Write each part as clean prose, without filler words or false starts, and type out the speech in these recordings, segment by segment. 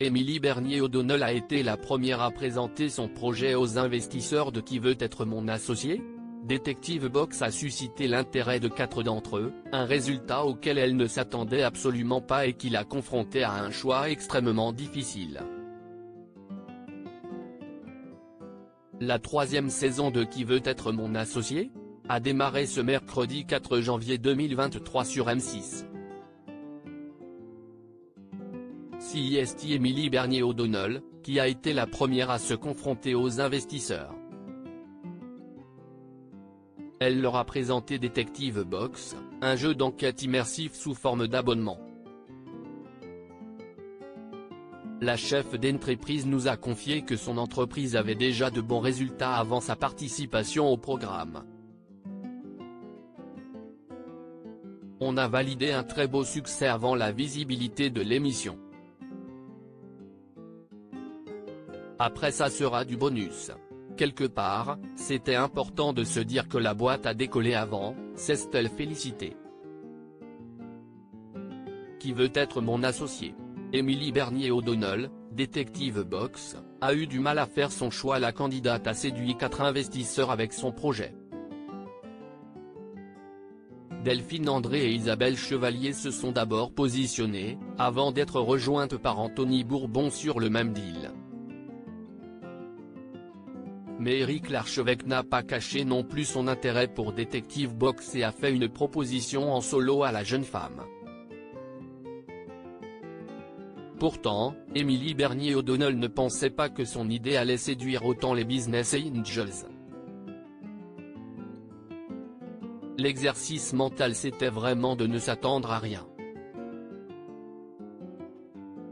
Émilie Bernier-O'Donnell a été la première à présenter son projet aux investisseurs de Qui veut être mon associé ? Détective Box a suscité l'intérêt de 4 d'entre eux, un résultat auquel elle ne s'attendait absolument pas et qui l'a confrontée à un choix extrêmement difficile. La 3e saison de Qui veut être mon associé ? A démarré ce mercredi 4 janvier 2023 sur M6. CIST Émilie Bernier-O'Donnell, qui a été la première à se confronter aux investisseurs. Elle leur a présenté Détective Box, un jeu d'enquête immersif sous forme d'abonnement. La chef d'entreprise nous a confié que son entreprise avait déjà de bons résultats avant sa participation au programme. On a validé un très beau succès avant la visibilité de l'émission. Après ça sera du bonus. Quelque part, c'était important de se dire que la boîte a décollé avant, s'est-elle félicitée. Qui veut être mon associé ? Émilie Bernier-O'Donnell, Détective Box, a eu du mal à faire son choix. La candidate a séduit 4 investisseurs avec son projet. Delphine André et Isabelle Chevalier se sont d'abord positionnées, avant d'être rejointes par Anthony Bourbon sur le même deal. Mais Éric Larchevêque n'a pas caché non plus son intérêt pour Détective Box et a fait une proposition en solo à la jeune femme. Pourtant, Émilie Bernier-O'Donnell ne pensait pas que son idée allait séduire autant les business angels. L'exercice mental c'était vraiment de ne s'attendre à rien.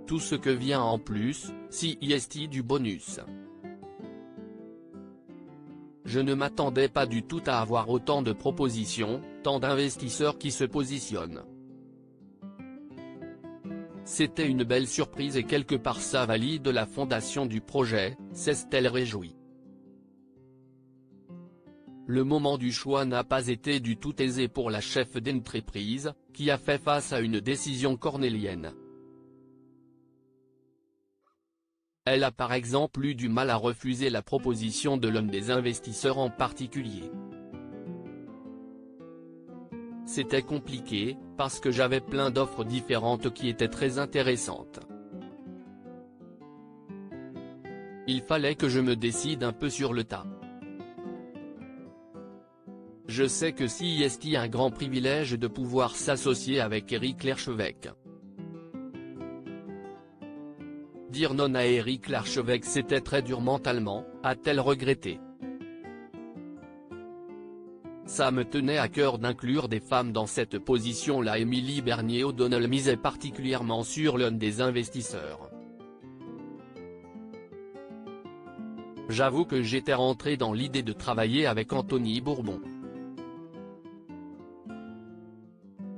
Tout ce que vient en plus, CIST du bonus. Je ne m'attendais pas du tout à avoir autant de propositions, tant d'investisseurs qui se positionnent. C'était une belle surprise et quelque part ça valide la fondation du projet, s'est-elle réjouie. Le moment du choix n'a pas été du tout aisé pour la chef d'entreprise, qui a fait face à une décision cornélienne. Elle a par exemple eu du mal à refuser la proposition de l'un des investisseurs en particulier. C'était compliqué, parce que j'avais plein d'offres différentes qui étaient très intéressantes. Il fallait que je me décide un peu sur le tas. Je sais que CIST a un grand privilège de pouvoir s'associer avec Éric Larchevêque. Dire non à Éric Larchevêque c'était très dur mentalement, a-t-elle regretté. Ça me tenait à cœur d'inclure des femmes dans cette position-là. Émilie Bernier-O'Donnell misait particulièrement sur l'un des investisseurs. J'avoue que j'étais rentré dans l'idée de travailler avec Anthony Bourbon.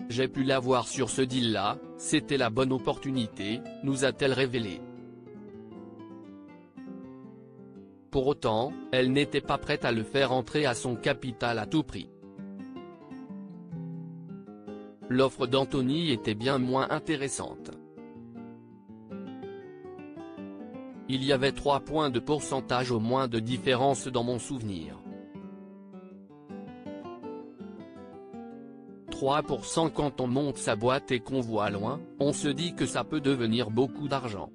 J'ai pu l'avoir sur ce deal-là, c'était la bonne opportunité, nous a-t-elle révélé. Pour autant, elle n'était pas prête à le faire entrer à son capital à tout prix. L'offre d'Anthony était bien moins intéressante. Il y avait 3 points de pourcentage au moins de différence dans mon souvenir. 3% quand on monte sa boîte et qu'on voit loin, on se dit que ça peut devenir beaucoup d'argent.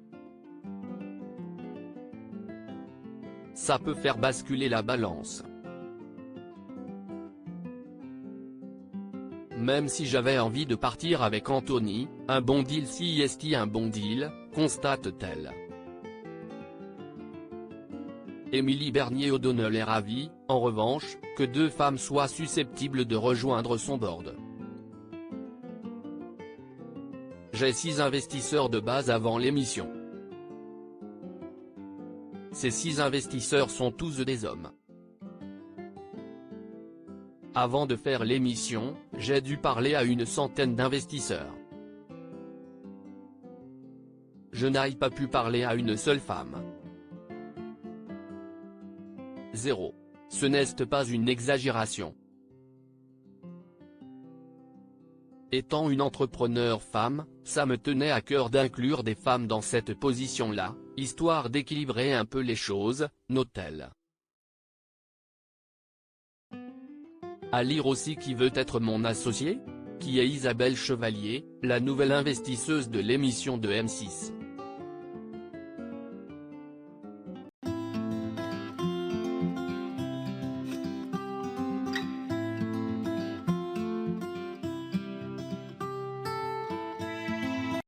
Ça peut faire basculer la balance. Même si j'avais envie de partir avec Anthony, un bon deal CIST un bon deal, constate-t-elle. Émilie Bernier-O'Donnell est ravie, en revanche, que 2 femmes soient susceptibles de rejoindre son board. J'ai 6 investisseurs de base avant l'émission. Ces 6 investisseurs sont tous des hommes. Avant de faire l'émission, j'ai dû parler à une centaine d'investisseurs. Je n'ai pas pu parler à une seule femme. 0. Ce n'est pas une exagération. Étant une entrepreneure femme, ça me tenait à cœur d'inclure des femmes dans cette position-là, histoire d'équilibrer un peu les choses, note-t-elle. À lire aussi Qui veut être mon associé ? Qui est Isabelle Chevalier, la nouvelle investisseuse de l'émission de M6.